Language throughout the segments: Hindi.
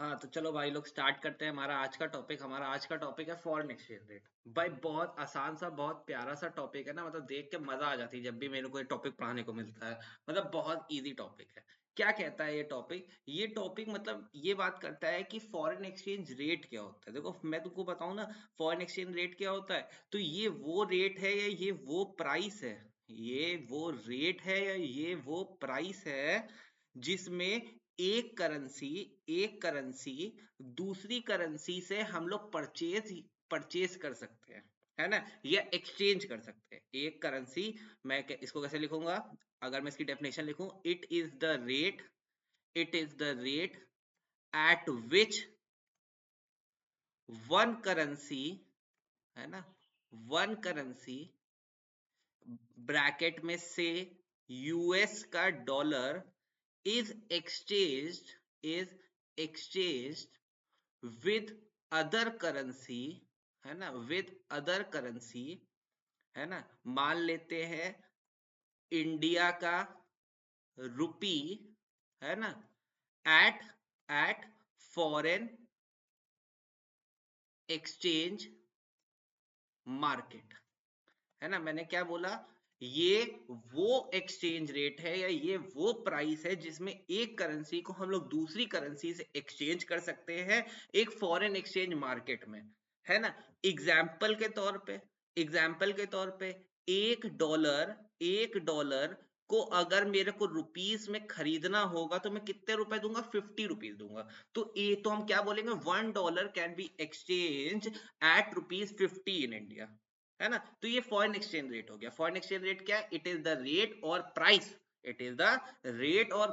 हाँ तो चलो भाई लोग स्टार्ट करते हैं हमारा आज का टॉपिक है फॉरेन एक्सचेंज रेट। भाई बहुत आसान सा बहुत प्यारा सा टॉपिक है ना, मतलब देख के मजा आ जाती है जब भी मेरे को ये टॉपिक पढ़ाने को मिलता है। मतलब बहुत इजी टॉपिक है। क्या कहता है ये टॉपिक मतलब ये बात करता है कि फॉरेन एक्सचेंज रेट क्या होता है। देखो मैं तुमको बताऊं ना, फॉरेन एक्सचेंज रेट क्या होता है, तो ये वो रेट है या ये वो प्राइस है, ये वो रेट है या ये वो प्राइस है जिसमें एक करेंसी दूसरी करेंसी से हम लोग परचेज कर सकते हैं, है ना, या एक्सचेंज कर सकते हैं। एक करेंसी, इसको कैसे लिखूंगा, अगर मैं इसकी डेफिनेशन लिखूं, it is the rate at which one currency, है ना, वन करेंसी ब्रैकेट में से यूएस का dollar is exchanged with other currency, है ना, विद अदर करेंसी, है ना। मान लेते हैं इंडिया का रुपी, है ना, at at foreign exchange market, है ना। मैंने क्या बोला, ये वो एक्सचेंज रेट है या ये वो प्राइस है जिसमें एक करेंसी को हम लोग दूसरी करेंसी से एक्सचेंज कर सकते हैं एक फॉरेन एक्सचेंज मार्केट में, है ना। एग्जाम्पल के तौर पे एग्जाम्पल के तौर पे एक डॉलर को अगर मेरे को रुपीस में खरीदना होगा तो मैं कितने रुपए दूंगा, 50 रुपीज दूंगा। तो हम क्या बोलेंगे, $1 can be exchange at ₹50 in India, है ना। तो ये फॉरेन एक्सचेंज रेट हो गया। फॉरेन एक्सचेंज रेट क्या है, इट इज द रेट और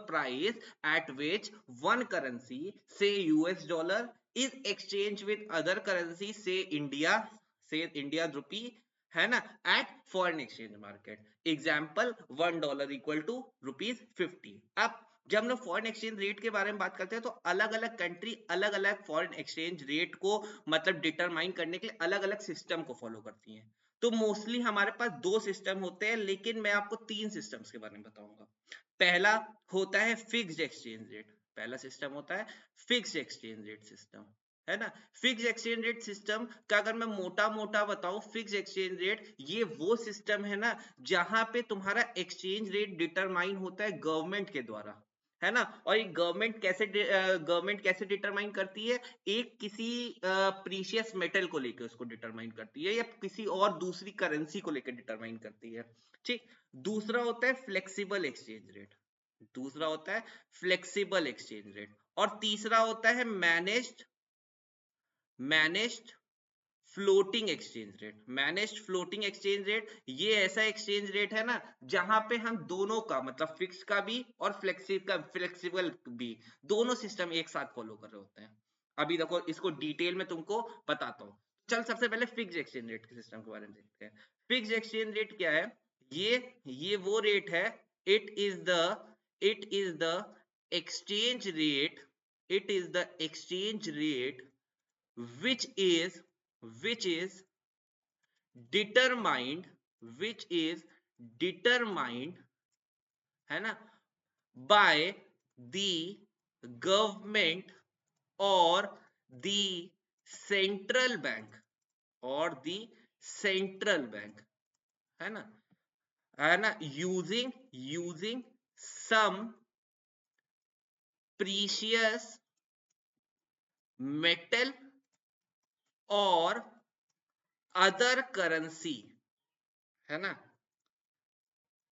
price at which one currency से US dollar is exchange with other currency से इंडिया रुपी, है ना, at foreign exchange market. Example, $1 equal to ₹50। अब जब हम लोग फॉरेन एक्सचेंज रेट के बारे में बात करते हैं तो अलग अलग कंट्री अलग अलग फॉरेन एक्सचेंज रेट को मतलब डिटरमाइन करने के लिए अलग अलग सिस्टम को फॉलो करती हैं। तो मोस्टली हमारे पास दो सिस्टम होते हैं, लेकिन मैं आपको तीन सिस्टम्स के बारे में बताऊंगा। पहला होता है फिक्स्ड एक्सचेंज रेट। पहला सिस्टम होता है फिक्स्ड एक्सचेंज रेट सिस्टम, है ना। फिक्स एक्सचेंज रेट सिस्टम का अगर मैं मोटा मोटा बताऊं, फिक्स एक्सचेंज रेट ये वो सिस्टम है ना जहां पे तुम्हारा एक्सचेंज रेट डिटरमाइन होता है गवर्नमेंट के द्वारा, है ना। और ये गवर्नमेंट कैसे डिटरमाइन करती है, एक किसी प्रीशियस मेटल को लेकर उसको डिटरमाइन करती है या किसी और दूसरी करेंसी को लेकर डिटरमाइन करती है। ठीक। दूसरा होता है फ्लेक्सिबल एक्सचेंज रेट, दूसरा होता है फ्लेक्सिबल एक्सचेंज रेट, और तीसरा होता है मैनेज्ड फ्लोटिंग एक्सचेंज रेट। ये ऐसा एक्सचेंज रेट है ना जहां पे हम दोनों का मतलब फिक्स का भी और फ्लेक्सिबल भी, दोनों सिस्टम एक साथ फॉलो कर रहे होते हैं। अभी देखो इसको डिटेल में तुमको बताता हूँ। चल सबसे पहले फिक्स एक्सचेंज रेट के सिस्टम के बारे में देखते हैं। फिक्स एक्सचेंज रेट क्या है, ये वो रेट है, it is the exchange rate it is the exchange rate which is which is determined which is determined, है ना, by the government or the central bank or the central bank, है ना, using some precious metal or other currency, है ना।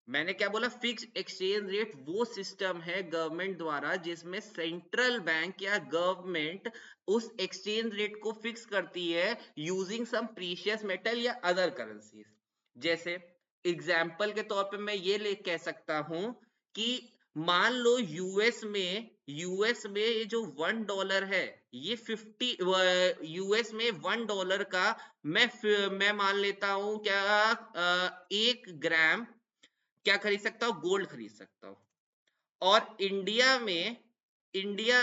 मैंने क्या बोला, फिक्स एक्सचेंज रेट वो सिस्टम है गवर्नमेंट द्वारा जिसमें सेंट्रल बैंक या गवर्नमेंट उस एक्सचेंज रेट को फिक्स करती है यूजिंग सम प्रीशियस मेटल या अदर करेंसीज। जैसे एग्जाम्पल के तौर पे मैं ये ले कह सकता हूं कि मान लो यूएस में ये जो $1 है, ये 50 यूएस में $1 का मैं मान लेता हूं क्या, 1 ग्राम क्या खरीद सकता हूँ, गोल्ड खरीद सकता हूँ। और इंडिया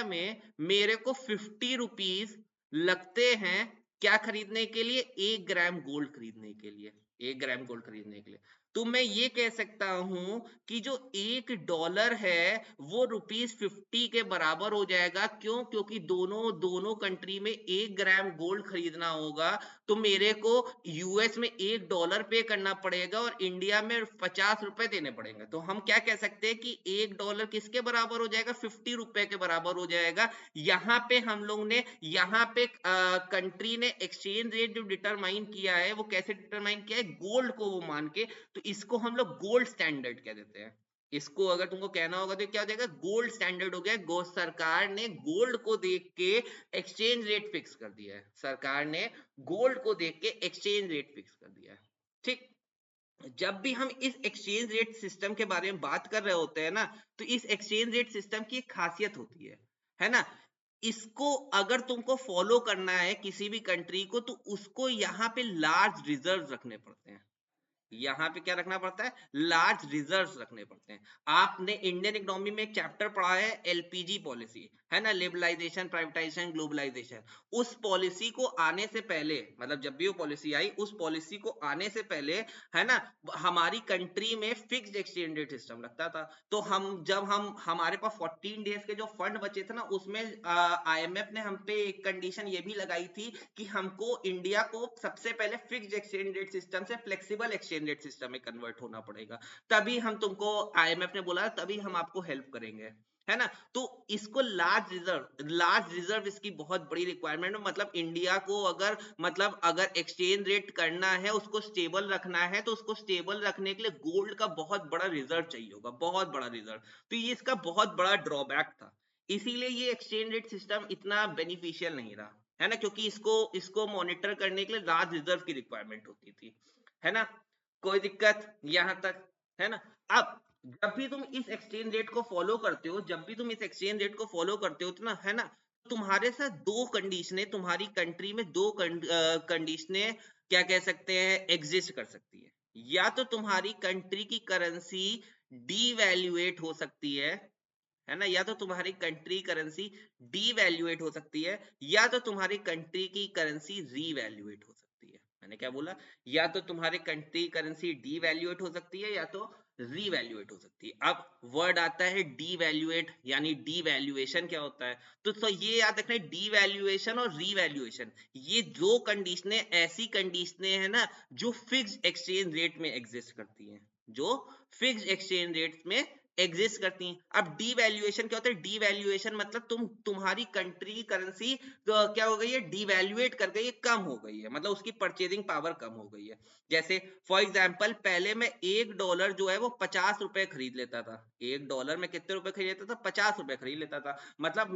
में मेरे को 50 रुपीज लगते हैं क्या खरीदने के लिए, 1 ग्राम गोल्ड खरीदने के लिए, 1 ग्राम गोल्ड खरीदने के लिए। तो मैं ये कह सकता हूं कि जो $1 है वो ₹50 के बराबर हो जाएगा। क्यों? क्योंकि दोनों दोनों कंट्री में 1 ग्राम गोल्ड खरीदना होगा, तो मेरे को यूएस में $1 पे करना पड़ेगा और इंडिया में ₹50 देने पड़ेंगे। तो हम क्या कह सकते हैं कि $1 किसके बराबर हो जाएगा? ₹50 के बराबर हो जाएगा। यहाँ पे हम लोग ने यहाँ पे कंट्री ने एक्सचेंज रेट जो डिटरमाइन किया है वो कैसे डिटरमाइन किया है? गोल्ड को वो मान के। तो इसको हम लोग गोल्ड स्टैंडर्ड कह देते हैं। इसको अगर तुमको कहना होगा तो क्या हो जाएगा? गोल्ड स्टैंडर्ड हो गया। सरकार ने गोल्ड को देख के एक्सचेंज रेट फिक्स कर दिया है। सरकार ने गोल्ड को देख के एक्सचेंज रेट फिक्स कर दिया है। ठीक। जब भी हम इस एक्सचेंज रेट सिस्टम के बारे में बात कर रहे होते हैं ना, तो इस एक्सचेंज रेट सिस्टम की एक खासियत होती है ना? इसको अगर तुमको फॉलो करना है किसी भी कंट्री को, तो उसको यहाँ पे लार्ज रिजर्व रखने पड़ते हैं। यहाँ पे क्या रखना पड़ता है? लार्ज रिजर्व्स रखने पड़ते हैं। आपने इंडियन इकोनॉमी में एक चैप्टर पढ़ा है एलपीजी पॉलिसी, है ना? Liberalization, privatization, globalization. उस पॉलिसी को आने से पहले, मतलब जब भी वो पॉलिसी आई, उस पॉलिसी को आने से पहले, है ना, हमारी कंट्री में फिक्स्ड एक्सचेंज रेट सिस्टम लगता था। तो हम हमारे पास 14 डेज के जो फंड बचे थे ना, उसमें आईएमएफ ने हम पे एक कंडीशन ये भी लगाई थी कि हमको इंडिया को सबसे पहले फिक्स्ड एक्सचेंज रेट सिस्टम से फ्लेक्सिबल एक्सचेंज रेट सिस्टम में कन्वर्ट होना पड़ेगा। तभी हम तुमको, आईएमएफ ने बोला तभी हम आपको हेल्प करेंगे, है ना? तो इसको लार्ज रिजर्व इसकी बहुत बड़ी रिक्वायरमेंट है। मतलब इंडिया को अगर, मतलब अगर एक्सचेंज रेट करना है, उसको स्टेबल रखना है, तो उसको स्टेबल रखने के लिए गोल्ड का बहुत बड़ा रिजर्व चाहिए होगा, बहुत बड़ा रिजर्व। तो ये इसका बहुत बड़ा ड्रॉबैक था। इसीलिए ये एक्सचेंज रेट सिस्टम इतना बेनिफिशियल नहीं रहा, है ना? क्योंकि इसको इसको मॉनिटर करने के लिए लार्ज रिजर्व की रिक्वायरमेंट होती थी, है ना? कोई दिक्कत यहां तक, है ना? अब जब भी तुम इस एक्सचेंज रेट को फॉलो करते हो, जब भी तुम इस एक्सचेंज रेट को फॉलो करते हो, तो ना, है ना, तुम्हारे साथ दो कंडीशनें, तुम्हारी कंट्री में दो कंडीशनें, क्या कह सकते हैं, एग्जिस्ट कर सकती है। या तो तुम्हारी कंट्री की करेंसी डीवैल्यूएट हो सकती है ना? या तो तुम्हारी कंट्री करेंसी डीवैल्यूएट हो सकती है, या तो तुम्हारी कंट्री की करेंसी रीवैल्यूएट हो सकती है। मैंने क्या बोला? या तो तुम्हारी कंट्री करेंसी डीवैल्यूएट हो सकती है, या तो रीवैल्यूएट हो सकती है। अब वर्ड आता है डीवैल्यूएट, यानी डीवैल्यूएशन क्या होता है? तो ये याद रखना, डीवैल्यूएशन और रीवैल्यूएशन, ये दो कंडीशनें ऐसी कंडीशनें हैं ना, जो फिक्स्ड एक्सचेंज रेट में एग्जिस्ट करती हैं, जो फिक्स्ड एक्सचेंज रेट में एग्जिस्ट करती हैं। अब डीवैल्यूएशन क्या होता है? डीवैल्यूएशन मतलब तुम्हारी कंट्री की करेंसी तो क्या हो गई है? डीवैल्यूएट कर गई है, कम हो गई है, मतलब उसकी परचेजिंग पावर कम हो गई है। जैसे फॉर एग्जांपल, पहले मैं $1 जो है वो ₹50 खरीद लेता था। $1 में कितने रुपए खरीद लेता था? ₹50 खरीद लेता था। मतलब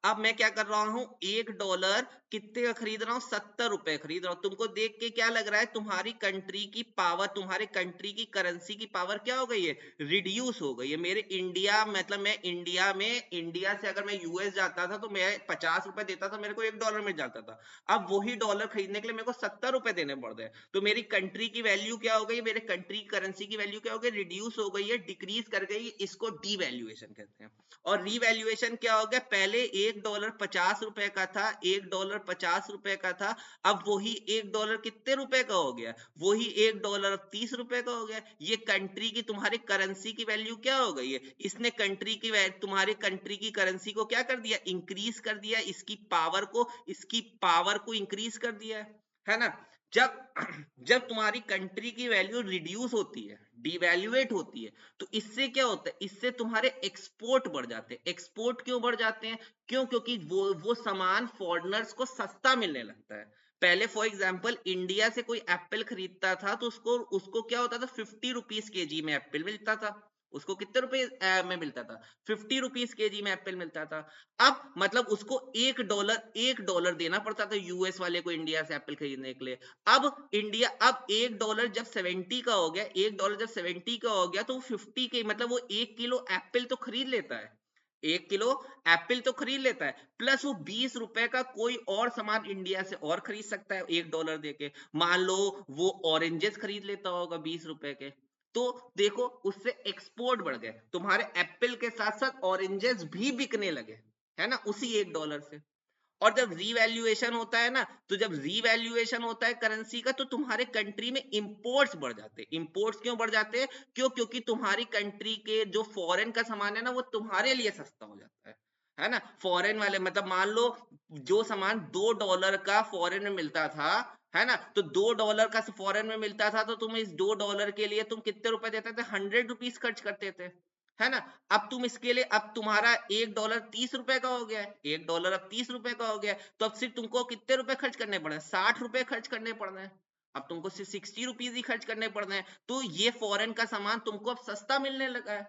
अब मैं क्या कर रहा हूँ? $1 कितने का खरीद रहा हूँ? ₹70 खरीद रहा हूँ। तुमको देख के क्या लग रहा है? तुम्हारी कंट्री की पावर, तुम्हारे कंट्री की करेंसी की पावर क्या हो गई है? रिड्यूस हो गई है। मेरे इंडिया, मतलब मैं इंडिया से अगर मैं यूएस जाता था, तो मैं ₹50 देता था, मेरे को $1 मिल जाता था। अब वही डॉलर खरीदने के लिए मेरे को ₹70 देने पड़ रहे हैं। तो मेरी कंट्री की वैल्यू क्या हो गई? मेरे कंट्री की करेंसी की वैल्यू क्या हो गई? रिड्यूस हो गई है, डिक्रीज कर गई। इसको डीवैल्यूएशन कहते हैं। और रीवैल्यूएशन क्या हो गया? पहले $1 ₹50 का था, $1 ₹50 का था। अब वही $1 कितने रुपए का हो गया? वही $1 ₹30 का हो गया। ये कंट्री की, तुम्हारे करेंसी की वैल्यू क्या हो गई है? इसने कंट्री की, तुम्हारे कंट्री की करेंसी को क्या कर दिया? इंक्रीज कर दिया, इसकी पावर को इंक्रीज कर दिया है ना? जब जब तुम्हारी कंट्री की वैल्यू रिड्यूस होती है, डिवैल्यूएट होती है, तो इससे क्या होता है? इससे तुम्हारे एक्सपोर्ट बढ़ जाते हैं। एक्सपोर्ट क्यों बढ़ जाते हैं? क्यों? क्योंकि वो सामान फॉरेनर्स को सस्ता मिलने लगता है। पहले फॉर एग्जांपल, इंडिया से कोई एप्पल खरीदता था, तो उसको उसको क्या होता था? 50 रुपीज केजी में एप्पल मिलता था। उसको कितने रुपए में मिलता था? 50 रुपीज केजी में एप्पल मिलता था। अब मतलब उसको $1 देना पड़ता था यूएस वाले को, इंडिया से एप्पल खरीदने के लिए। अब $1 जब 70 का हो गया, $1 जब 70 का हो गया, तो 50 के, मतलब वो 1 किलो एप्पल तो खरीद लेता है। 1 किलो एप्पल तो खरीद लेता है, प्लस वो $20 का कोई और सामान इंडिया से और खरीद सकता है $1 देके। मान लो वो ऑरेंजेस खरीद लेता होगा $20 के। तो देखो, उससे एक्सपोर्ट बढ़ गए, तुम्हारे एप्पल के साथ साथ ऑरेंजेस भी बिकने लगे, है ना, उसी $1 से। और जब रीवैल्यूएशन होता है ना, तो जब रीवैल्यूएशन होता है करेंसी का, तो तुम्हारे कंट्री में इंपोर्ट्स बढ़ जाते हैं। इंपोर्ट्स क्यों बढ़ जाते हैं? क्योंकि तुम्हारी कंट्री के जो फॉरेन का सामान है ना, वो तुम्हारे लिए सस्ता हो जाता है ना। फॉरेन वाले मतलब मान लो जो सामान $2 का फॉरेन में मिलता था, है ना, तो $2 का फॉरेन में मिलता था, तो तुम इस $2 के लिए तुम कितने रुपए देते थे? 100 रुपीज खर्च करते थे, है ना। अब तुम इसके लिए, अब तुम्हारा $1 30 रुपए का हो गया है, $1 अब 30 रुपए का हो गया है, तो अब सिर्फ तुमको कितने रुपए खर्च करने पड़ रहे हैं? 60 रुपए खर्च करने पड़ रहे हैं। अब तुमको सिर्फ 60 रुपीज ही खर्च करने पड़ रहे हैं, तो ये फॉरेन का सामान तुमको अब सस्ता मिलने लगा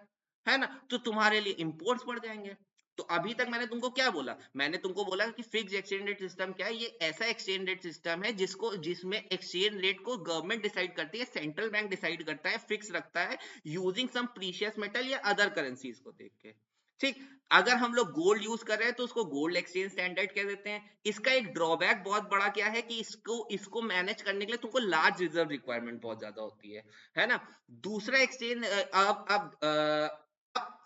है ना, तो तुम्हारे लिए इंपोर्ट्स बढ़ जाएंगे। तो अभी तक मैंने तुमको क्या बोला? मैंने तुमको बोला कि फिक्स एक्सचेंज रेट सिस्टम क्या है? ये ऐसा एक्सचेंज रेट सिस्टम है जिसमें एक्सचेंज रेट को गवर्नमेंट डिसाइड करती है, सेंट्रल बैंक डिसाइड करता है, फिक्स रखता है, यूजिंग सम प्रीशियस मेटल या अदर करेंसीज को देख के। ठीक, अगर हम लोग गोल्ड यूज कर रहे हैं तो उसको गोल्ड एक्सचेंज स्टैंडर्ड कह देते हैं। इसका एक ड्रॉबैक बहुत बड़ा क्या है कि इसको मैनेज करने के लिए तुमको लार्ज रिजर्व रिक्वायरमेंट बहुत ज्यादा होती है ना। दूसरा एक्सचेंज, अब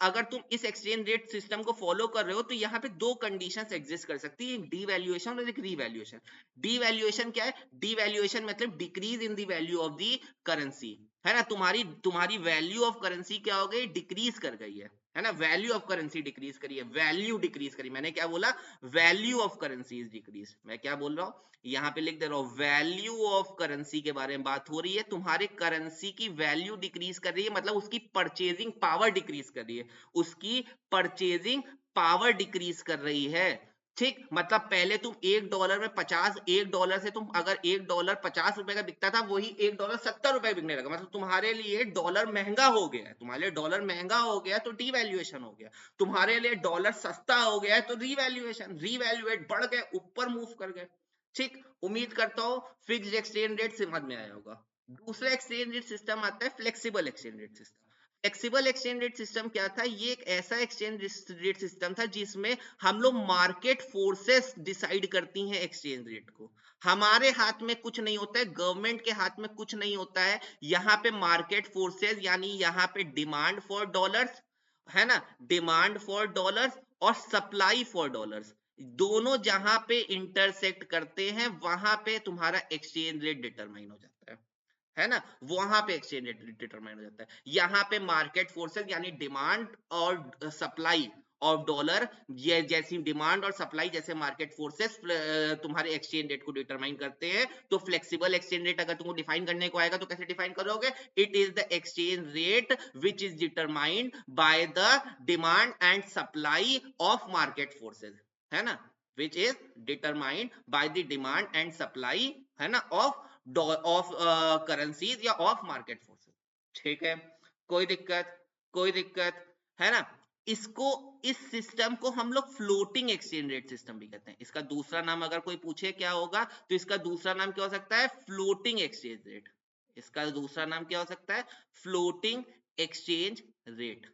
अगर तुम इस एक्सचेंज रेट सिस्टम को फॉलो कर रहे हो, तो यहाँ पे दो कंडीशंस एग्जिस्ट कर सकती है, एक डीवैल्यूएशन और एक रीवैल्यूएशन। डीवैल्यूएशन क्या है? डीवैल्यूएशन मतलब decrease in the value of the currency, है ना। तुम्हारी वैल्यू ऑफ करेंसी क्या हो गई? डिक्रीज कर गई है ना। वैल्यू ऑफ करेंसी डिक्रीज करी है, वैल्यू डिक्रीज करी। मैंने क्या बोला? Value of currency is decrease. मैं क्या बोल रहा हूँ? यहाँ पे लिख दे रहा हूँ, वैल्यू ऑफ करेंसी के बारे में बात हो रही है। तुम्हारे करेंसी की वैल्यू डिक्रीज कर रही है, मतलब उसकी परचेजिंग पावर डिक्रीज कर रही है, उसकी परचेजिंग पावर डिक्रीज कर रही है। ठीक, मतलब पहले तुम $1 में 50, $1 से तुम अगर $1 50 रुपए का बिकता था, वही $1 70 रुपए बिकने लगा, मतलब तुम्हारे लिए डॉलर महंगा हो गया है। तुम्हारे लिए डॉलर महंगा हो गया तो डीवैल्यूएशन हो गया, तुम्हारे लिए डॉलर सस्ता हो गया है तो रीवैल्यूएशन, रीवैल्यूएट बढ़ गए, ऊपर मूव कर गए। ठीक, उम्मीद करता हूँ फिक्स्ड एक्सचेंज रेट समझ में आया होगा। दूसरा एक्सचेंज रेट सिस्टम आता है flexible exchange rate system. Flexible exchange rate system क्या था? ये एक ऐसा एक्सचेंज रेट सिस्टम था जिसमें हम लोग मार्केट फोर्सेस डिसाइड करती हैं एक्सचेंज रेट को। हमारे हाथ में कुछ नहीं होता है, गवर्नमेंट के हाथ में कुछ नहीं होता है। यहाँ पे मार्केट फोर्सेस, यानी यहाँ पे डिमांड फॉर डॉलर्स, है ना, डिमांड फॉर डॉलर्स और सप्लाई फॉर डॉलर्स, दोनों जहां पे इंटरसेक्ट करते हैं, वहां पे तुम्हारा एक्सचेंज रेट डिटरमाइन हो जाता है ना। वहां पे एक्सचेंज रेट डिटरमाइन हो जाता है। यहाँ पे मार्केट फोर्सेस यानी डिमांड और सप्लाई ऑफ डॉलर, ये जैसी डिमांड और सप्लाई जैसे मार्केट फोर्सेस तुम्हारे एक्सचेंज रेट को डिटरमाइन करते हैं। तो फ्लेक्सिबल एक्सचेंज रेट अगर तुमको डिफाइन करने को आएगा तो कैसे डिफाइन करोगे? It is the exchange rate which is determined by the demand and supply of market forces, है ना, which is determined by the demand and supply, है ना, ऑफ करेंसीज या ऑफ मार्केट फोर्सेस। ठीक है, कोई दिक्कत? कोई दिक्कत? है ना। इसको, इस सिस्टम को हम लोग फ्लोटिंग एक्सचेंज रेट सिस्टम भी कहते हैं। इसका दूसरा नाम अगर कोई पूछे क्या होगा, तो इसका दूसरा नाम क्या हो सकता है? Floating exchange rate. इसका दूसरा नाम क्या हो सकता है? Floating exchange rate.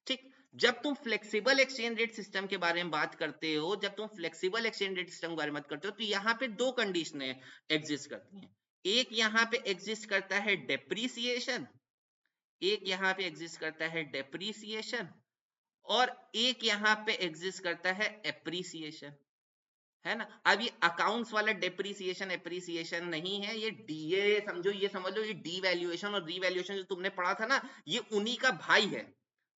ठीक, जब तुम फ्लेक्सिबल एक्सचेंज रेट सिस्टम के बारे में बात करते हो, जब तुम फ्लेक्सिबल एक्सचेंज रेट सिस्टम के बारे में बात करते हो, तो यहाँ पे दो कंडीशनें एग्जिस्ट करती हैं। एक यहाँ पे एग्जिस्ट करता है डेप्रीसिएशन, एक यहाँ पे एग्जिस्ट करता है डेप्रीसिएशन, और एक यहाँ पे एग्जिस्ट करता है एप्रीसिएशन, है ना। अब ये अकाउंट्स वाला डेप्रीसिएशन एप्रीसिएशन नहीं है, ये डीए समझो, ये समझ लो, ये डीवैल्यूएशन और रीवैल्यूएशन जो तुमने पढ़ा था ना, ये उन्हीं का भाई है।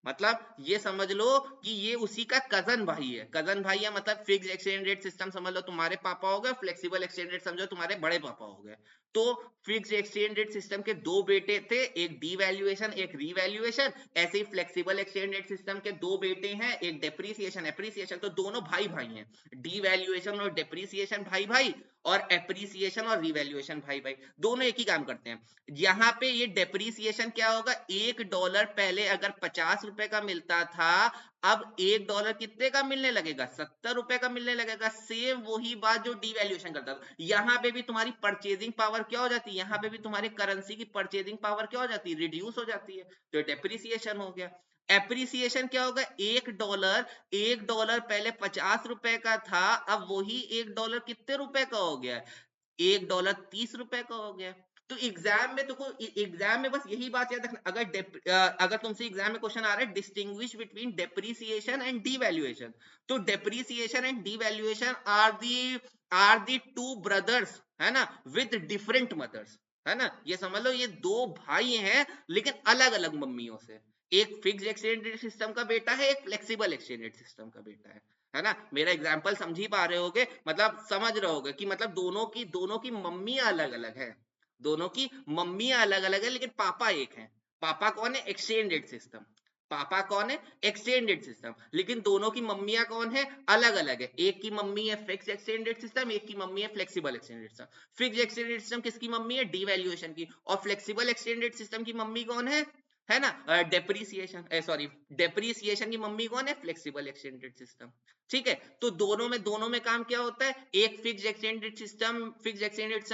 मतलब ये समझ लो कि ये उसी का कजन भाई है। कजन भाई है मतलब फिक्स एक्सचेंज रेट सिस्टम समझ लो तुम्हारे पापा हो गए, फ्लेक्सिबल एक्सचेंज रेट समझो तुम्हारे बड़े पापा हो गए। तो फिक्स एक्सचेंज रेट सिस्टम के दो बेटे थे, एक डीवैल्यूएशन एक रीवैल्यूएशन। ऐसे ही फ्लेक्सिबल एक्सचेंज रेट सिस्टम के दो बेटे हैं, एक डेप्रीसिएशन एप्रीसिएशन। तो दोनों भाई भाई हैं, डीवैल्यूएशन और डेप्रीसिएशन भाई भाई, और एप्रीसिएशन और रिवैल्यूएशन भाई भाई, दोनों एक ही काम करते हैं। यहाँ पे ये डेप्रीसिएशन क्या होगा? $1 पहले अगर 50 रुपए का मिलता था, अब $1 कितने का मिलने लगेगा? 70 रुपए का मिलने लगेगा। सेम वही बात जो डीवैल्यूएशन करता था। यहाँ पे भी तुम्हारी परचेजिंग पावर क्या हो जाती है? यहाँ पे भी तुम्हारी करेंसी की परचेजिंग पावर क्या हो जाती है? रिड्यूस हो जाती है। तो डेप्रीसिएशन हो गया। एप्रिसिएशन क्या होगा? $1 पहले 50 रुपए का था, अब वही $1 कितने रुपए का हो गया? $1 30 रुपए का हो गया। तो एग्जाम में बस यही बात याद रखना, अगर तुमसे एग्जाम में क्वेश्चन आ रहा है distinguish between depreciation and devaluation, तो depreciation and devaluation are the two brothers, है ना, विद डिफरेंट मदर्स, है ना, ये समझ लो ये दो भाई हैं लेकिन अलग अलग मम्मियों से। एक फिक्स एक्सचेंज रेट सिस्टम का बेटा है, एक फ्लेक्सिबल एक्सचेंज रेट सिस्टम का बेटा है ना। मेरा एग्जांपल समझ ही पा रहे होगे, मतलब समझ रहे होगे कि मतलब दोनों की मम्मियां अलग अलग है, दोनों की मम्मियां अलग अलग है लेकिन पापा एक है। पापा कौन है? Exchange rate system. पापा कौन है? Exchange rate system. लेकिन दोनों की मम्मियां कौन है? अलग अलग है। एक की मम्मी है फिक्स एक्सचेंज रेट सिस्टम, एक की मम्मी है flexible exchange rate system. Fix exchange rate system किसकी मम्मी है? डिवैल्यूएशन की। और फ्लेक्सिबल एक्सचेंज रेट सिस्टम की मम्मी कौन है ना, डेप्रीसिएशन की मम्मी कौन है? Flexible exchange rate system. ठीक है, तो दोनों में काम क्या होता है? एक फिक्स एक्सचेंज रेट सिस्टम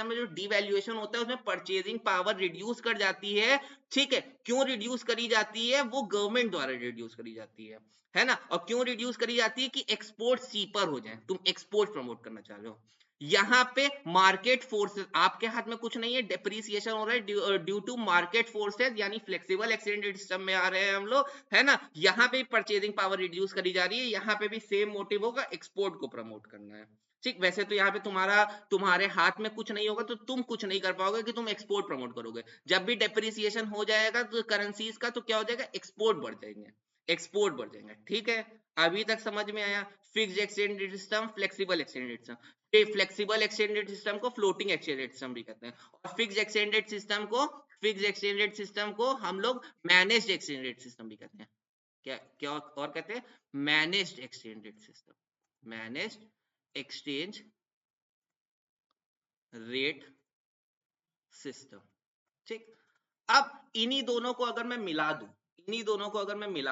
में जो डिवैल्यूएशन होता है उसमें परचेजिंग पावर रिड्यूस कर जाती है। ठीक है, क्यों रिड्यूस करी जाती है? वो गवर्नमेंट द्वारा रिड्यूस करी जाती है ना। और क्यों रिड्यूस करी जाती है? कि एक्सपोर्ट चीपर हो जाए, तुम एक्सपोर्ट प्रमोट करना चाह रहे हो। यहाँ पे मार्केट फोर्सेस, आपके हाथ में कुछ नहीं है, डेप्रीसिएशन हो रहा है ड्यू टू मार्केट फोर्सेस, यानी फ्लेक्सिबल एक्सचेंज रेट सिस्टम में आ रहे हैं हम लोग, है ना। यहाँ पे परचेजिंग पावर रिड्यूस करी जा रही है, यहाँ पे भी सेम मोटिव होगा, एक्सपोर्ट को प्रमोट करना है। ठीक, वैसे तो यहाँ पे तुम्हारे हाथ में कुछ नहीं होगा तो तुम कुछ नहीं कर पाओगे कि तुम एक्सपोर्ट प्रमोट करोगे। जब भी डेप्रिसिएशन हो जाएगा तो करेंसीज का, तो क्या हो जाएगा? एक्सपोर्ट बढ़ जाएंगे, एक्सपोर्ट बढ़ जाएंगे। ठीक है, अभी तक समझ में आया? Fix exchange rate system, flexible exchange rate system. Flexible exchange rate system को फ्लोटिंग एक्सचेंज रेट सिस्टम भी कहते हैं, और फिक्स एक्सचेंज रेट सिस्टम को हम लोग मैनेज्ड एक्सचेंज रेट सिस्टम भी कहते हैं। क्या क्या और कहते हैं? Managed exchange rate system, managed exchange rate system. ठीक, अब इन्हीं दोनों को अगर मैं मिला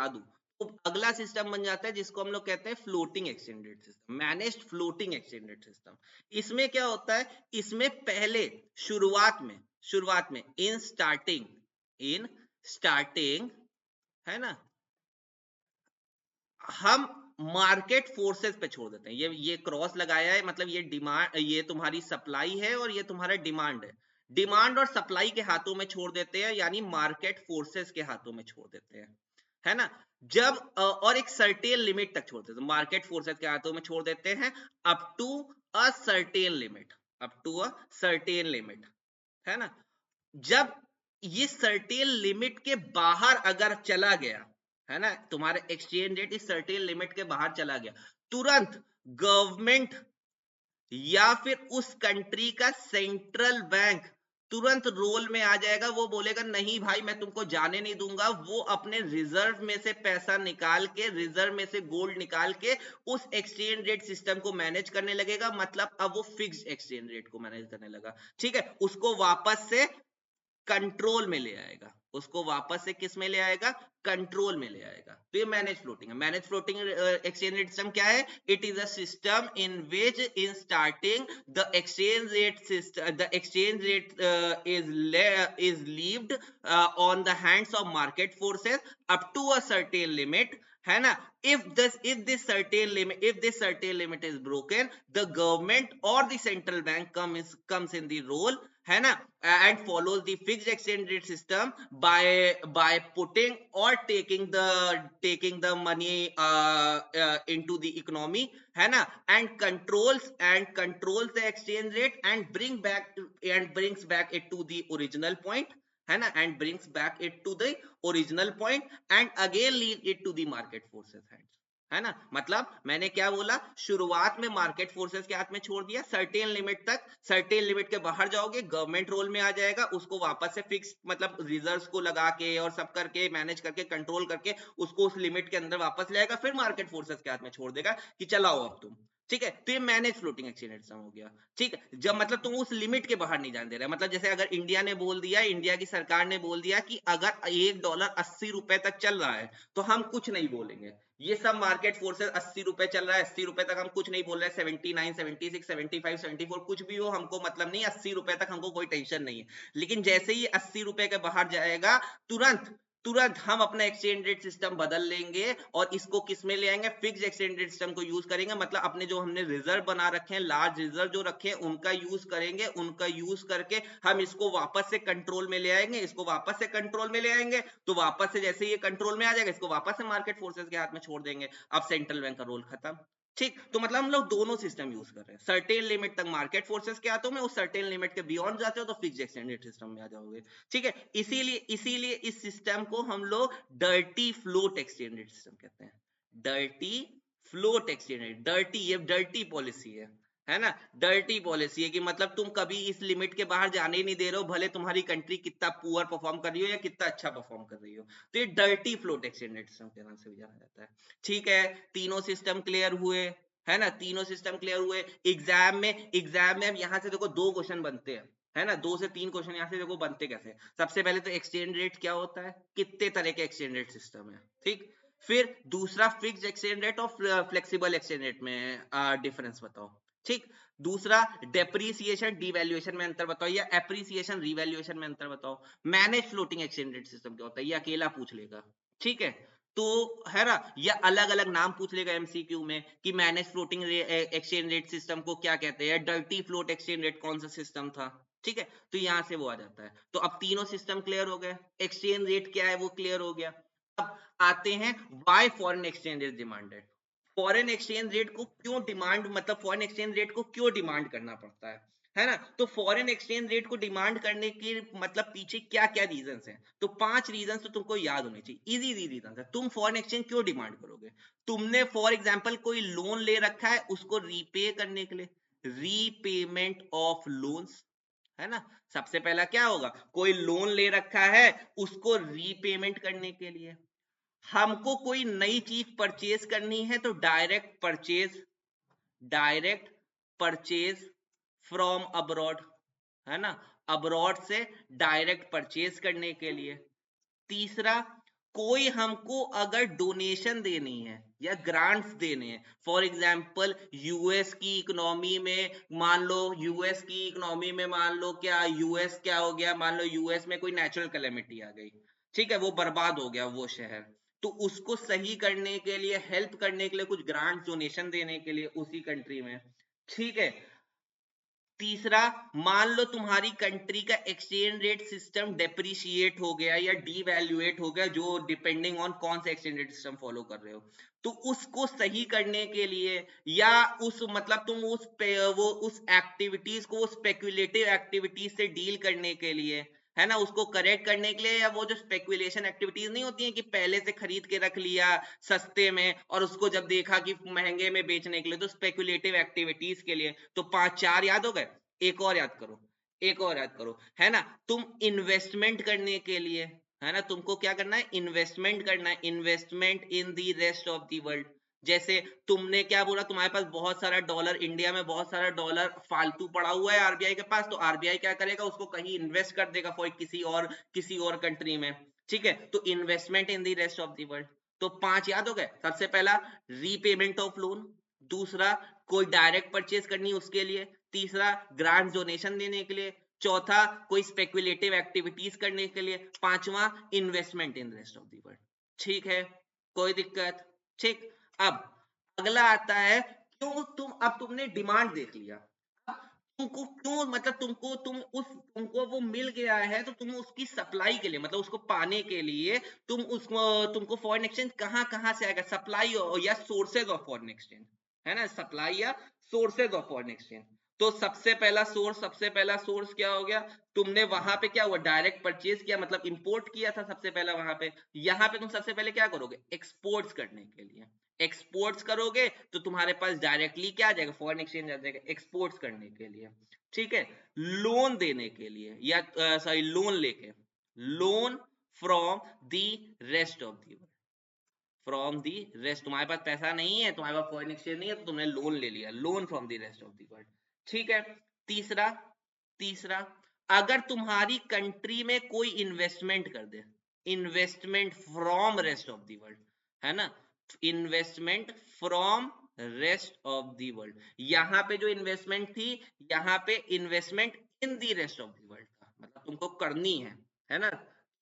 दूं तो अगला सिस्टम बन जाता है जिसको हम लोग कहते हैं floating exchange rate system, managed floating exchange rate system. इसमें क्या होता है? इसमें पहले शुरुआत में इन स्टार्टिंग, है ना, हम मार्केट फोर्सेस पे छोड़ देते हैं। ये क्रॉस लगाया है, मतलब ये डिमांड, ये तुम्हारी सप्लाई है और ये तुम्हारा डिमांड है। डिमांड और सप्लाई के हाथों में छोड़ देते हैं, यानी मार्केट फोर्सेस के हाथों में छोड़ देते हैं, है ना। जब और एक सर्टेन लिमिट तक छोड़ देते हैं, मार्केट फोर्सेस के हाथों में छोड़ देते हैं up to a certain limit, है ना। जब ये सर्टेन लिमिट के बाहर अगर चला गया, है ना, तुम्हारा एक्सचेंज रेट इस सर्टेन लिमिट के बाहर चला गया, तुरंत गवर्नमेंट या फिर उस कंट्री का सेंट्रल बैंक तुरंत रोल में आ जाएगा। वो बोलेगा नहीं भाई, मैं तुमको जाने नहीं दूंगा। वो अपने रिजर्व में से पैसा निकाल के, रिजर्व में से गोल्ड निकाल के उस एक्सचेंज रेट सिस्टम को मैनेज करने लगेगा। मतलब अब वो फिक्स एक्सचेंज रेट को मैनेज करने लगा। ठीक है, उसको वापस से कंट्रोल में ले आएगा, उसको वापस से किस में ले आएगा? कंट्रोल में ले आएगा। तो ये मैनेज फ्लोटिंग है। Manage floating exchange rate system क्या है? It is a system in which in starting the exchange rate is leaved on the hands of market forces up to a certain limit, है ना। if this certain limit is broken, the government or the central bank comes in the role, है ना, and follows the fixed exchange rate system by putting or taking the money into the economy, है ना, and controls the exchange rate and brings back it to the original point, है ना, and brings back it to the original point and again leave it to the market forces hands, है ना। मतलब मैंने क्या बोला? शुरुआत में मार्केट फोर्सेस के हाथ में छोड़ दिया, सर्टेन लिमिट तक, सर्टेन लिमिट के बाहर जाओगे गवर्नमेंट रोल में आ जाएगा, उसको वापस से फिक्स, मतलब रिजर्व्स को लगा के और सब करके मैनेज करके कंट्रोल करके उसको उस लिमिट के अंदर वापस लाएगा, फिर मार्केट फोर्सेस के हाथ में छोड़ देगा कि चलाओ अब तुम। ठीक है, तो ये मैनेज फ्लोटिंग एक्सचेंज रेट हो गया। ठीक है, जब मतलब तुम उस लिमिट के बाहर नहीं जाने दे रहे, मतलब जैसे अगर इंडिया की सरकार ने बोल दिया कि अगर $1 80 तक चल रहा है तो हम कुछ नहीं बोलेंगे। ये सब मार्केट फोर्सेस, $80 चल रहा है, $80 तक हम कुछ नहीं बोल रहे, 79, 76, 75, 74 कुछ भी हो हमको मतलब नहीं, $80 तक हमको कोई टेंशन नहीं है। लेकिन जैसे ही $80 के बाहर जाएगा, तुरंत तुरंत हम अपना एक्सचेंज रेट सिस्टम बदल लेंगे और इसको किस में ले आएंगे, फिक्स एक्सचेंज रेट सिस्टम को यूज करेंगे। मतलब अपने जो हमने रिजर्व बना रखे हैं, लार्ज रिजर्व जो रखे हैं, उनका यूज करेंगे। उनका यूज करके हम इसको वापस से कंट्रोल में ले आएंगे, इसको वापस से कंट्रोल में ले आएंगे। तो वापस से जैसे ये कंट्रोल में आ जाएगा, इसको वापस से मार्केट फोर्सेस के हाथ में छोड़ देंगे। अब सेंट्रल बैंक का रोल खत्म। ठीक, तो मतलब हम लोग दोनों सिस्टम यूज कर रहे हैं। सर्टेन लिमिट तक मार्केट फोर्सेस के हाथों में, उस सर्टेन लिमिट के बियॉन्ड जाते हो तो फिक्स एक्सचेंज रेट सिस्टम में आ जाओगे। ठीक है, इसीलिए इस सिस्टम को हम लोग dirty float exchange rate system कहते हैं। Dirty float exchange rate, dirty, ये डर्टी पॉलिसी है ना। डर्टी पॉलिसी है कि मतलब तुम कभी इस लिमिट के बाहर जाने ही नहीं दे रहे हो, भले तुम्हारी कंट्री कितना पुअर परफॉर्म कर रही हो या कितना अच्छा परफॉर्म कर रही हो। तो ये dirty float exchange rate system के नाम से भी जाना जाता है। ठीक है, तीनों सिस्टम क्लियर हुए, है ना, तीनों सिस्टम क्लियर हुए। एग्जाम में अब यहाँ से देखो दो क्वेश्चन बनते हैं, है ना, 2 से 3 क्वेश्चन यहाँ से देखो बनते कैसे। सबसे पहले तो एक्सचेंज रेट क्या होता है, कितने तरह के एक्सचेंज रेट सिस्टम है। ठीक, फिर दूसरा फिक्स्ड एक्सचेंज रेट और फ्लेक्सिबल एक्सचेंज रेट में डिफरेंस बताओ। ठीक, दूसरा डेप्रीसिएशन डिवैल्यूएशन में अंतर बताओ, या एप्रीसिएशन रिवैल्यूएशन में अंतर बताओ। Manage floating exchange rate system क्या होता है, ये अकेला पूछ लेगा। ठीक है, तो है ना, या अलग अलग नाम पूछ लेगा एमसीक्यू में कि manage floating exchange rate system को क्या कहते हैं, डर्टी फ्लोट एक्सचेंज रेट कौन सा सिस्टम था। ठीक है, तो यहां से वो आ जाता है। तो अब तीनों सिस्टम क्लियर हो गए, एक्सचेंज रेट क्या है वो क्लियर हो गया। अब आते हैं why foreign exchange is demanded. Foreign exchange rate को क्यों डिमांड, मतलब फॉरेन एक्सचेंज रेट को क्यों डिमांड करना पड़ता है ना। तो फॉरेन एक्सचेंज रेट को डिमांड करने के मतलब पीछे क्या क्या रीजंस हैं। तो 5 रीजंस तो तुमको याद होने चाहिए, इजी रीजन है। तुम फॉरेन एक्सचेंज क्यों डिमांड करोगे, तुमने फॉर एग्जांपल कोई लोन ले रखा है, उसको रीपे करने के लिए, रीपेमेंट ऑफ लोन्स, है ना। सबसे पहला क्या होगा, कोई लोन ले रखा है, उसको रीपेमेंट करने के लिए। हमको कोई नई चीज परचेज करनी है तो डायरेक्ट परचेज फ्रॉम अब्रॉड, है ना, अब्रॉड से डायरेक्ट परचेज करने के लिए। तीसरा, कोई हमको अगर डोनेशन देनी है या ग्रांट्स देने हैं, फॉर एग्जांपल यूएस की इकोनॉमी में, मान लो यूएस की इकोनॉमी में, मान लो क्या यूएस क्या हो गया, मान लो यूएस में कोई नेचुरल कैलेमिटी आ गई। ठीक है, वो बर्बाद हो गया वो शहर, तो उसको सही करने के लिए, हेल्प करने के लिए, कुछ ग्रांट डोनेशन देने के लिए उसी कंट्री में। ठीक है, तीसरा, मान लो तुम्हारी कंट्री का एक्सचेंज रेट सिस्टम डेप्रिशिएट हो गया या डीवैल्यूएट हो गया, जो डिपेंडिंग ऑन कौन सा एक्सचेंज रेट सिस्टम फॉलो कर रहे हो, तो उसको सही करने के लिए, या उस मतलब तुम उस एक्टिविटीज को, स्पेक्युलेटिव एक्टिविटीज से डील करने के लिए, है ना, उसको करेक्ट करने के लिए, या वो जो स्पेकुलेशन एक्टिविटीज नहीं होती है कि पहले से खरीद के रख लिया सस्ते में और उसको जब देखा कि महंगे में बेचने के लिए, तो स्पेकुलेटिव एक्टिविटीज के लिए। तो 5-4 याद हो गए, एक और याद करो, एक और याद करो, है ना। तुम इन्वेस्टमेंट करने के लिए, है ना, तुमको क्या करना है, इन्वेस्टमेंट करना है, investment in the rest of the world. जैसे तुमने क्या बोला, तुम्हारे पास बहुत सारा डॉलर, इंडिया में बहुत सारा डॉलर फालतू पड़ा हुआ है आरबीआई के पास, तो आरबीआई क्या करेगा, उसको कहीं इन्वेस्ट कर देगा फॉर किसी और कंट्री में। ठीक है, तो investment in the rest of the world. तो 5 याद हो गए। सबसे पहला रीपेमेंट ऑफ लोन, दूसरा कोई डायरेक्ट परचेज करनी उसके लिए, तीसरा ग्रांट डोनेशन देने के लिए, चौथा कोई स्पेकुलेटिव एक्टिविटीज करने के लिए, पांचवा investment in rest of the world. ठीक है, कोई दिक्कत। ठीक, अब अगला आता है, क्यों तुम, अब तुमने डिमांड देख लिया, तुमको क्यों, मतलब तुमको वो मिल गया है, तो तुम उसकी सप्लाई के लिए, मतलब उसको पाने के लिए, तुमको फॉरेन एक्सचेंज कहां कहां से आएगा, सप्लाई या सोर्सेज ऑफ फॉरेन एक्सचेंज, है ना, सप्लाई या सोर्सेज ऑफ फॉरेन एक्सचेंज। तो सबसे पहला सोर्स क्या हो गया, तुमने वहां पे क्या हुआ, डायरेक्ट परचेज किया, मतलब इंपोर्ट किया था सबसे पहला वहां पे। यहाँ पे तुम सबसे पहले क्या करोगे, एक्सपोर्ट्स करने के लिए, एक्सपोर्ट्स करोगे तो तुम्हारे पास डायरेक्टली क्या आ जाएगा, फॉरेन एक्सचेंज आ जाएगा एक्सपोर्ट्स करने के लिए। ठीक है, लोन देने के लिए, या सॉरी लोन लेके, loan from the rest of the, from the rest, तुम्हारे पास पैसा नहीं है, तुम्हारे पास फॉरेन एक्सचेंज नहीं है, तो तुमने लोन ले लिया, loan from the rest of the world. ठीक है, तीसरा तीसरा अगर तुम्हारी कंट्री में कोई इन्वेस्टमेंट कर दे, investment from rest of the world, है ना, investment from rest of the world. यहां पे जो इन्वेस्टमेंट थी, यहां पे investment in the rest of the world था, मतलब तुमको करनी है ना।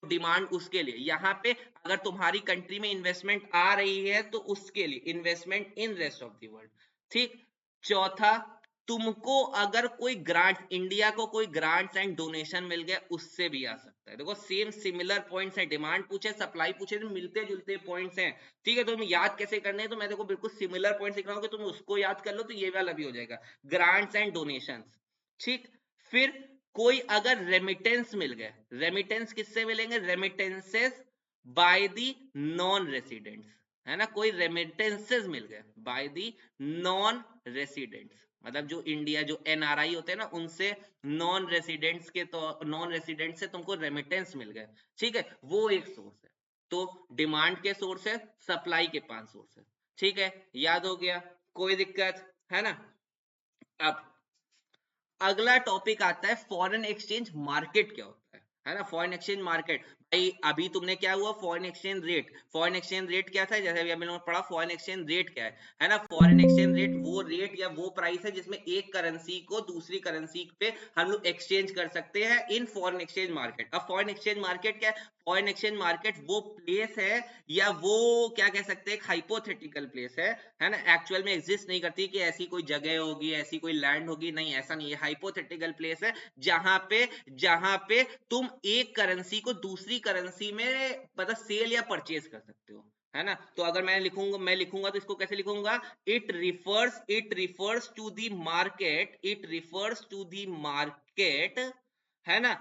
डिमांड उसके लिए, यहाँ पे अगर तुम्हारी कंट्री में इन्वेस्टमेंट आ रही है तो उसके लिए investment in rest of the world. ठीक। चौथा, तुमको अगर कोई ग्रांट, इंडिया को कोई ग्रांट्स एंड डोनेशन मिल गया, उससे भी आ सकता है। देखो सेम सिमिलर पॉइंट्स है, डिमांड पूछे सप्लाई पूछे तो मिलते जुलते पॉइंट्स हैं। ठीक है, तो तुम याद कैसे करने हैं, तो मैं देखो बिल्कुल सिमिलर पॉइंट्स लिख रहा हूँ कि तुम उसको याद कर लो तो ये वाला भी हो जाएगा, ग्रांट्स एंड डोनेशन। ठीक। फिर कोई अगर रेमिटेंस मिल गए, रेमिटेंस किससे मिलेंगे, remittances by the non residents, है ना, कोई रेमिटेंसेस मिल गए बाय दी नॉन रेसिडेंट्स, मतलब जो इंडिया जो एनआरआई होते हैं ना, उनसे नॉन रेसिडेंट्स के, तो नॉन रेसिडेंट से तुमको रेमिटेंस मिल गए। ठीक है, वो एक सोर्स है। तो डिमांड के सोर्स है, सप्लाई के 5 सोर्स है। ठीक है, याद हो गया, कोई दिक्कत है ना। अब अगला टॉपिक आता है फॉरेन एक्सचेंज मार्केट क्या होता है ना, फॉरेन एक्सचेंज मार्केट। भाई अभी तुमने क्या हुआ, foreign exchange rate, foreign exchange rate क्या था, जैसे अभी हम लोगों ने पढ़ा फॉरेन एक्सचेंज रेट क्या है ना, फॉरेन एक्सचेंज रेट वो रेट या वो प्राइस है जिसमें एक करेंसी को दूसरी करेंसी पे हम लोग एक्सचेंज कर सकते हैं इन फॉरेन एक्सचेंज मार्केट। अब फॉरेन एक्सचेंज मार्केट क्या है, फॉरेन एक्सचेंज मार्केट वो प्लेस है, या वो क्या कह सकते हैं, एक हाइपोथेटिकल प्लेस है ना, एक्चुअल में एग्जिस्ट नहीं करती कि ऐसी कोई जगह होगी, ऐसी कोई लैंड होगी, नहीं ऐसा नहीं है, हाइपोथेटिकल प्लेस है जहां पे तुम एक करेंसी को दूसरी करेंसी में मतलब सेल या परचेज कर सकते हो, है ना। तो अगर मैं लिखूंगा तो इसको कैसे लिखूंगा, it refers to the market, it refers to the market, है ना,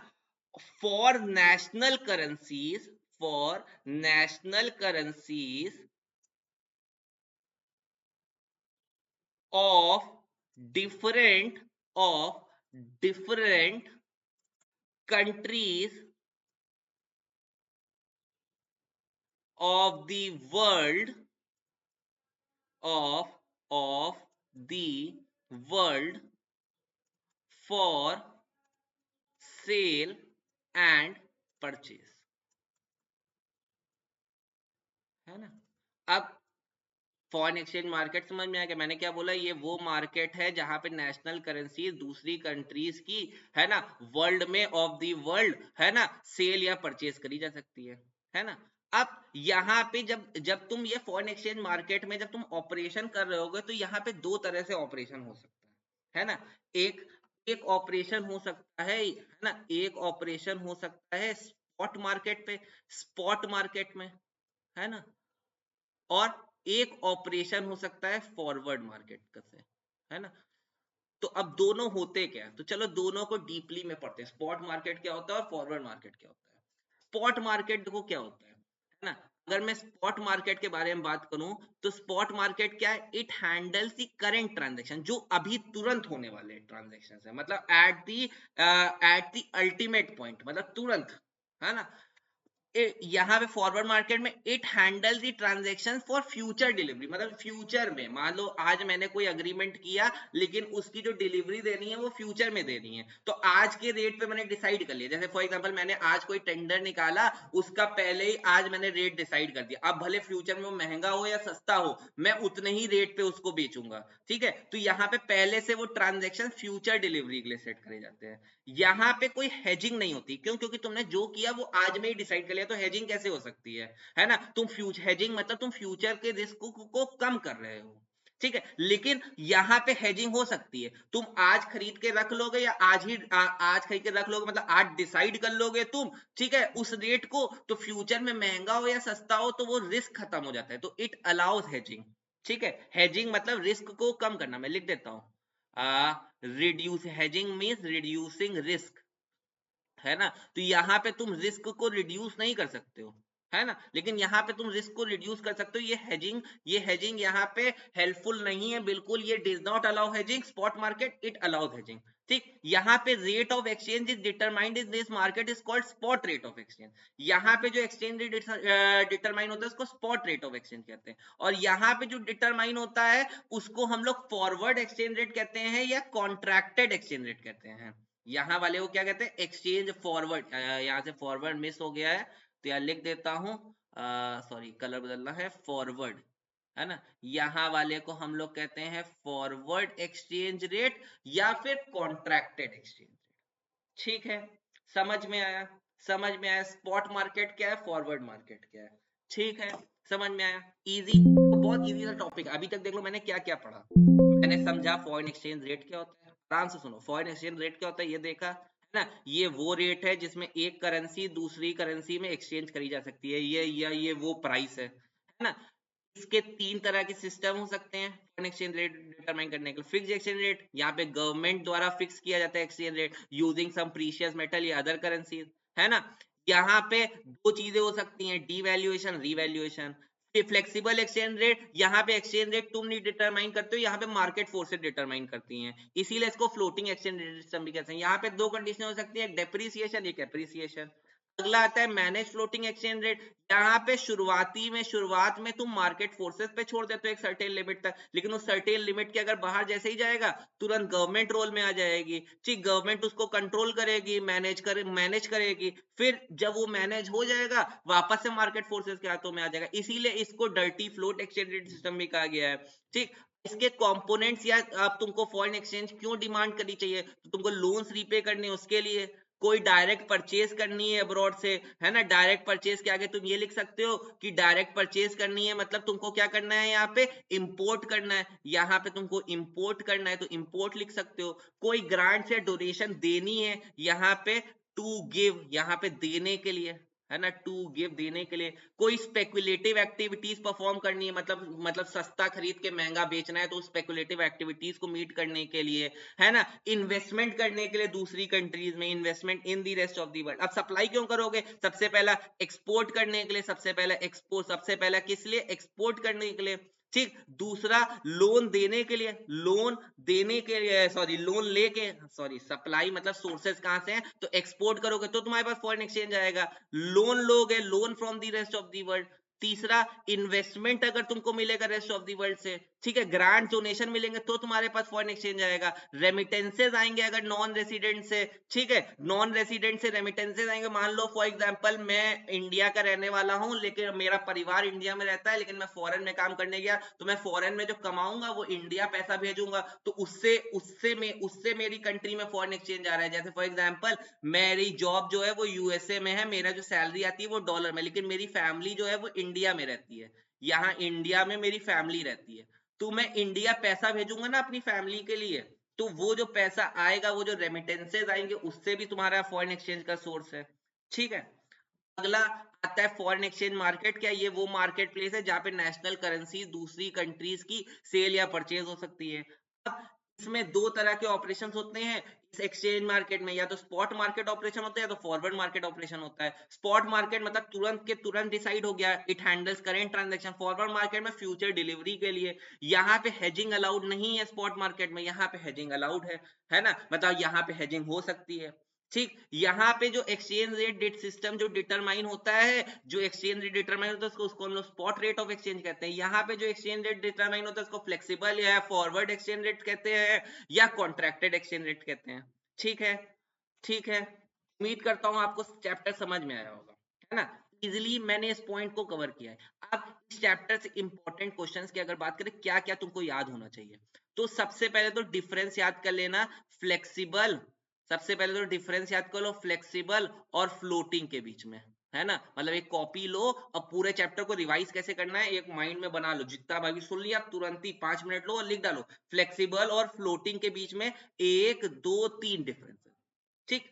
for national currencies, for national currencies of different of different countries of the world, of of the world, for sale and purchase, है ना। अब फॉरेन एक्सचेंज मार्केट समझ में आ गया, मैंने क्या बोला, ये वो मार्केट है जहां पे नेशनल करेंसी दूसरी कंट्रीज की, है ना, वर्ल्ड में, ऑफ दी वर्ल्ड, है ना, सेल या परचेज करी जा सकती है ना। अब यहाँ पे जब जब तुम ये फॉरेन एक्सचेंज मार्केट में जब तुम ऑपरेशन कर रहे होगे, तो यहाँ पे दो तरह से ऑपरेशन हो सकता है ना। एक एक ऑपरेशन हो सकता है ना, एक ऑपरेशन हो सकता है स्पॉट मार्केट पे, स्पॉट मार्केट में, है ना, और एक ऑपरेशन हो सकता है फॉरवर्ड मार्केट का से, है ना। तो अब दोनों होते क्या है, तो चलो दोनों को डीपली में पढ़ते हैं, स्पॉट मार्केट क्या होता है और फॉरवर्ड मार्केट क्या होता है। स्पॉट मार्केट देखो क्या होता है ना। अगर मैं स्पॉट मार्केट के बारे में बात करूं, तो स्पॉट मार्केट क्या है, it handles the current transaction, जो अभी तुरंत होने वाले ट्रांजैक्शन है, मतलब एट द अल्टीमेट पॉइंट, मतलब तुरंत, है ना। यहाँ पे फॉरवर्ड मार्केट में it handle the transaction for future delivery, मतलब फ्यूचर में, मान लो आज मैंने कोई अग्रीमेंट किया, लेकिन उसकी जो डिलीवरी देनी है वो फ्यूचर में देनी है, तो आज के रेट पे मैंने डिसाइड कर लिया, जैसे फॉर एग्जांपल मैंने आज कोई टेंडर निकाला, उसका पहले ही आज मैंने रेट डिसाइड कर दिया, अब भले फ्यूचर में वो महंगा हो या सस्ता हो, मैं उतने ही रेट पे उसको बेचूंगा। ठीक है, तो यहाँ पे पहले से वो ट्रांजेक्शन फ्यूचर डिलीवरी के लिए सेट करे जाते हैं। यहाँ पे कोई हेजिंग नहीं होती, क्यों, क्योंकि तुमने जो किया वो आज में ही डिसाइड कर लिया, तो हेजिंग कैसे हो सकती है ना। तुम फ्यूचर हेजिंग मतलब तुम फ्यूचर के रिस्क को कम कर रहे हो। ठीक है, लेकिन यहाँ पे हेजिंग हो सकती है, तुम आज खरीद के रख लोगे, या आज खरीद के रख लोगे, मतलब आज डिसाइड कर लोगे तुम, ठीक है, उस रेट को, तो फ्यूचर में महंगा हो या सस्ता हो तो वो रिस्क खत्म हो जाता है, तो इट अलाउज हेजिंग। ठीक है, हेजिंग मतलब रिस्क को कम करना, मैं लिख देता हूं, reduce, hedging means reducing risk, है ना। तो यहाँ पे तुम रिस्क को रिड्यूस नहीं कर सकते हो, है ना, लेकिन यहाँ पे तुम रिस्क को रिड्यूस कर सकते हो, ये हेजिंग यहाँ पे हेल्पफुल नहीं है बिल्कुल, ये does not allow hedging, spot market it allows hedging. ठीक, यहाँ पे rate of exchange is determined in this market is called spot rate of exchange, यहाँ पे जो एक्सचेंज रेट डिटरमाइन होता है उसको स्पॉट रेट ऑफ एक्सचेंज कहते हैं, और यहाँ पे जो डिटरमाइन होता है उसको हम लोग फॉरवर्ड एक्सचेंज रेट कहते हैं या कॉन्ट्रैक्टेड एक्सचेंज रेट कहते हैं। यहाँ वाले को क्या कहते हैं, एक्सचेंज फॉरवर्ड, यहाँ से फॉरवर्ड मिस हो गया है, तो यहाँ लिख देता हूँ, सॉरी कलर बदलना है, फॉरवर्ड, है ना, यहाँ वाले को हम लोग कहते हैं फॉरवर्ड एक्सचेंज रेट या फिर कॉन्ट्रैक्टेड एक्सचेंज रेट। ठीक है, समझ में आया, समझ में आया? स्पॉट मार्केट क्या है, फॉरवर्ड मार्केट क्या है, ठीक है, समझ में आया? इजी, बहुत इजी सा टॉपिक। अभी तक देख लो मैंने क्या क्या पढ़ा। मैंने समझा फॉरेन एक्सचेंज रेट क्या होता है, आराम से सुनो। फॉरेन एक्सचेंज रेट क्या होता है ये देखा है ना, ये वो रेट है जिसमें एक करेंसी दूसरी करेंसी में एक्सचेंज करी जा सकती है, ये वो प्राइस है ना। इसके तीन तरह के सिस्टम हो सकते हैं फॉरेन एक्सचेंज रेट डिटरमाइन करने के लिए। फिक्स एक्सचेंज रेट, यहाँ पे गवर्नमेंट द्वारा फिक्स किया जाता है exchange rate using some precious metal या अदर करेंसीज, है ना। यहाँ पे दो चीजें हो सकती हैं, devaluation, revaluation. Flexible exchange rate, यहाँ पे एक्सचेंज रेट तुम नहीं डिटरमाइन करते हो, यहाँ पे मार्केट फोर्सेस डिटरमाइन करती हैं, इसीलिए इसको फ्लोटिंग एक्सचेंज रेट सिस्टम भी कहते हैं। यहाँ पे दो कंडीशन हो सकती है, डेप्रिसिएशन, एक एप्रिसिएशन। अगला आता है मैनेज फ्लोटिंग एक्सचेंज रेट। यहाँ पे शुरुआत में तुम मार्केट फोर्सेस पे छोड़ देते हो एक सर्टेन लिमिट तक, लेकिन उस सर्टेन लिमिट के अगर बाहर जैसे ही जाएगा तुरंत गवर्नमेंट रोल में आ जाएगी, ठीक, गवर्नमेंट उसको कंट्रोल करेगी, मैनेज करेगी, फिर जब वो मैनेज हो जाएगा वापस से मार्केट फोर्सेस के हाथों में आ जाएगा, इसीलिए इसको dirty float exchange rate system भी कहा गया है, ठीक। इसके कंपोनेंट्स, या अब तुमको फॉरेन एक्सचेंज क्यों डिमांड करनी चाहिए, तो तुमको लोन्स रीपे करने उसके लिए, कोई डायरेक्ट परचेज करनी है अब्रॉड से, है ना। डायरेक्ट परचेज के आगे तुम ये लिख सकते हो कि डायरेक्ट परचेज करनी है, मतलब तुमको क्या करना है, यहाँ पे इंपोर्ट करना है, यहाँ पे तुमको इंपोर्ट करना है तो इंपोर्ट लिख सकते हो। कोई ग्रांट या डोनेशन देनी है, यहाँ पे टू गिव, यहाँ पे देने के लिए, है ना, टू गिव, देने के लिए। कोई स्पेकुलेटिव एक्टिविटीज परफॉर्म करनी है, मतलब सस्ता खरीद के महंगा बेचना है, तो स्पेकुलेटिव एक्टिविटीज को मीट करने के लिए, है ना। इन्वेस्टमेंट करने के लिए दूसरी कंट्रीज में, investment in the rest of the world. अब सप्लाई क्यों करोगे, सबसे पहला एक्सपोर्ट करने के लिए, सबसे पहला किस लिए, एक्सपोर्ट करने के लिए, ठीक। दूसरा लोन देने के लिए, लोन लेके, सप्लाई मतलब सोर्सेस कहां से हैं, तो एक्सपोर्ट करोगे तो तुम्हारे पास फॉरेन एक्सचेंज आएगा, लोन लोगे, loan from the rest of the world. तीसरा इन्वेस्टमेंट अगर तुमको मिलेगा रेस्ट ऑफ द वर्ल्ड से, ठीक है, ग्रांट डोनेशन मिलेंगे तो तुम्हारे पास फॉरेन एक्सचेंज आएगा। रेमिटेंसेज आएंगे अगर नॉन रेसिडेंट से, ठीक है, नॉन रेसिडेंट से रेमिटेंसेज आएंगे। मान लो फॉर एग्जांपल मैं इंडिया का रहने वाला हूं, लेकिन मेरा परिवार इंडिया में रहता है, लेकिन मैं फॉरेन में काम करने गया, तो मैं फॉरेन में जो कमाऊंगा वो इंडिया पैसा भेजूंगा, तो उससे मेरी कंट्री में फॉरेन एक्सचेंज आ रहा है। जैसे फॉर एग्जांपल मेरी जॉब जो है वो यूएसए में है, मेरा जो सैलरी आती है वो डॉलर में, लेकिन मेरी फैमिली जो है वो इंडिया में रहती है, यहाँ इंडिया में मेरी फैमिली रहती है, तो मैं इंडिया पैसा भेजूंगा ना अपनी फैमिली के लिए, तो वो जो पैसा आएगा, वो जो रेमिटेंसेज आएंगे, उससे भी तुम्हारा फॉरेन एक्सचेंज का सोर्स है, ठीक है। अगला आता है फॉरेन एक्सचेंज मार्केट। क्या ये वो मार्केट प्लेस है जहां पे नेशनल करेंसी दूसरी कंट्रीज की सेल या परचेज हो सकती है। अब इसमें दो तरह के ऑपरेशन होते हैं इस एक्सचेंज मार्केट में, या तो स्पॉट मार्केट ऑपरेशन होता है या तो फॉरवर्ड मार्केट ऑपरेशन होता है। स्पॉट मार्केट मतलब तुरंत के तुरंत डिसाइड हो गया, it handles current transaction. Forward market में फ्यूचर डिलीवरी के लिए, यहाँ पे हेजिंग अलाउड नहीं है स्पॉट मार्केट में, यहाँ पे हेजिंग अलाउड है ना, मतलब यहाँ पे हेजिंग हो सकती है, ठीक। यहाँ पे जो एक्सचेंज रेट डेट सिस्टम जो डिटरमाइन होता है, जो एक्सचेंज रेट डिटरमाइन होता है उसको हम लोग स्पॉट रेट ऑफ एक्सचेंज कहते हैं। यहाँ पे जो एक्सचेंज रेट डिटरमाइन होता है उसको फ्लेक्सिबल या फॉरवर्ड एक्सचेंज रेट कहते हैं, या कॉन्ट्रैक्टेड एक्सचेंज रेट कहते हैं, ठीक है, ठीक है। उम्मीद करता हूँ आपको चैप्टर समझ में आया होगा, है ना। इजिली मैंने इस पॉइंट को कवर किया है। अब इस चैप्टर से इंपॉर्टेंट क्वेश्चंस की अगर बात करें, क्या क्या तुमको याद होना चाहिए, तो सबसे पहले तो डिफरेंस याद कर लेना, फ्लेक्सिबल, सबसे पहले तो डिफरेंस याद कर लो फ्लेक्सिबल और फ्लोटिंग के बीच में, है ना। मतलब एक कॉपी लो और पूरे चैप्टर को रिवाइज कैसे करना है एक माइंड में बना लो, जितना भाई सुन लिया तुरंत ही 5 मिनट लो और लिख डालो, फ्लेक्सिबल और फ्लोटिंग के बीच में एक दो तीन डिफरेंस है, ठीक।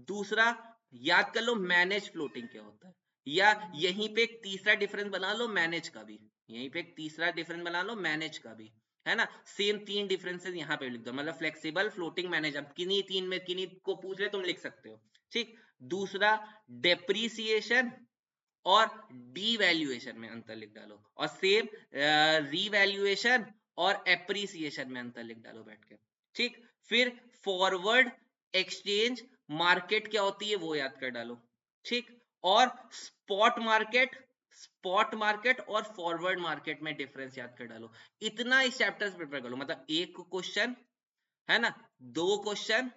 दूसरा याद कर लो मैनेज फ्लोटिंग क्या होता है, या यहीं पे एक तीसरा डिफरेंस बना लो मैनेज का भी, यहीं पे एक तीसरा डिफरेंस बना लो मैनेज का भी, है ना। सेम तीन डिफरेंसेस यहाँ पे लिख दो, मतलब फ्लेक्सिबल, फ्लोटिंग, मैनेज। अब किन्हीं तीन में किन्हीं को पूछ ले तुम लिख सकते हो, ठीक। दूसरा डेप्रीसिएशन और डीवैल्यूएशन में अंतर लिख डालो, और सेम रीवैल्यूएशन और एप्रिसिएशन में अंतर लिख डालो बैठ के, ठीक। फिर फॉरवर्ड एक्सचेंज मार्केट क्या होती है वो याद कर डालो, ठीक। और स्पॉट मार्केट और फॉरवर्ड मार्केट में डिफरेंस याद कर डालो। इतना इस चैप्टर से प्रिपेयर कर लो, मतलब एक क्वेश्चन, है ना, दो क्वेश्चन,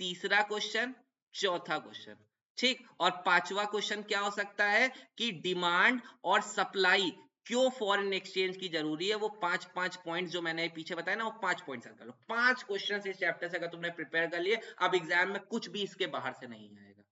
तीसरा क्वेश्चन, चौथा क्वेश्चन, ठीक। और पांचवा क्वेश्चन क्या हो सकता है कि डिमांड और सप्लाई क्यों फॉरेन एक्सचेंज की जरूरी है, वो पांच पांच पॉइंट जो मैंने पीछे बताया ना, वो 5 पॉइंट कर लो। 5 क्वेश्चन इस चैप्टर से अगर तुमने प्रिपेयर कर लिए, अब एग्जाम में कुछ भी इसके बाहर से नहीं आएगा,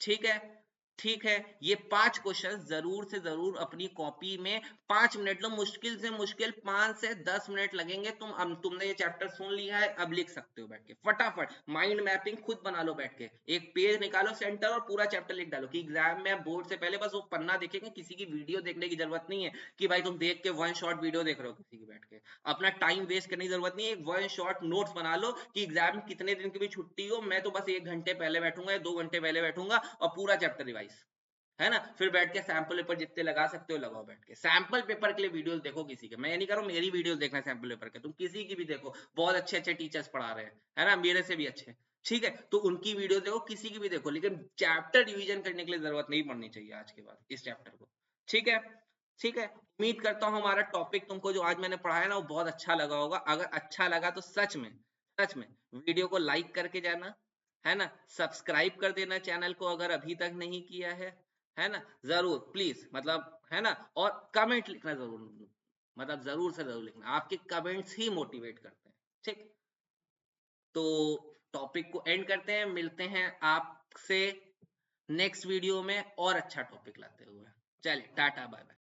ठीक है। ठीक है, ये 5 क्वेश्चन जरूर से जरूर अपनी कॉपी में 5 मिनट लो, मुश्किल से मुश्किल 5 से 10 मिनट लगेंगे। तुमने ये चैप्टर सुन लिया है, अब लिख सकते हो बैठ के फटाफट। माइंड मैपिंग खुद बना लो बैठ के, एक पेज निकालो सेंटर और पूरा चैप्टर लिख डालो कि एग्जाम में बोर्ड से पहले बस वो पन्ना देखेंगे, किसी की वीडियो देखने की जरूरत नहीं है कि भाई तुम देख के वन शॉट वीडियो देख रहे हो किसी की बैठ के। अपना टाइम वेस्ट करने की जरूरत नहीं है, एक वन शॉट नोट्स बना लो कि एग्जाम कितने दिन की भी छुट्टी हो, मैं तो बस 1 घंटे पहले बैठूंगा या 2 घंटे पहले बैठूंगा और पूरा चैप्टर रिवाइज, है ना। फिर बैठ के सैंपल पेपर जितने लगा सकते हो लगाओ बैठ के। सैंपल पेपर के लिए वीडियोस देखो किसी के, मैं ये नहीं कर रहा हूँ मेरी वीडियोस देखना सैंपल पेपर के, तुम किसी की भी देखो, बहुत अच्छे अच्छे टीचर्स पढ़ा रहे हैं, है ना, मेरे से भी अच्छे, ठीक है, तो उनकी वीडियो देखो, किसी की भी देखो, लेकिन चैप्टर रिवीजन करने के लिए जरूरत नहीं पड़नी चाहिए आज के बाद इस चैप्टर को, ठीक है। ठीक है, उम्मीद करता हूँ हमारा टॉपिक तुमको जो आज मैंने पढ़ाया ना वो बहुत अच्छा लगा होगा। अगर अच्छा लगा तो सच में वीडियो को लाइक करके जाना, है ना, सब्सक्राइब कर देना चैनल को अगर अभी तक नहीं किया है ना, जरूर प्लीज, मतलब, है ना, और कमेंट लिखना जरूर, मतलब जरूर से जरूर लिखना, आपके कमेंट्स ही मोटिवेट करते हैं, ठीक। तो टॉपिक को एंड करते हैं, मिलते हैं आपसे नेक्स्ट वीडियो में और अच्छा टॉपिक लाते हुए। चलिए टाटा बाय बाय।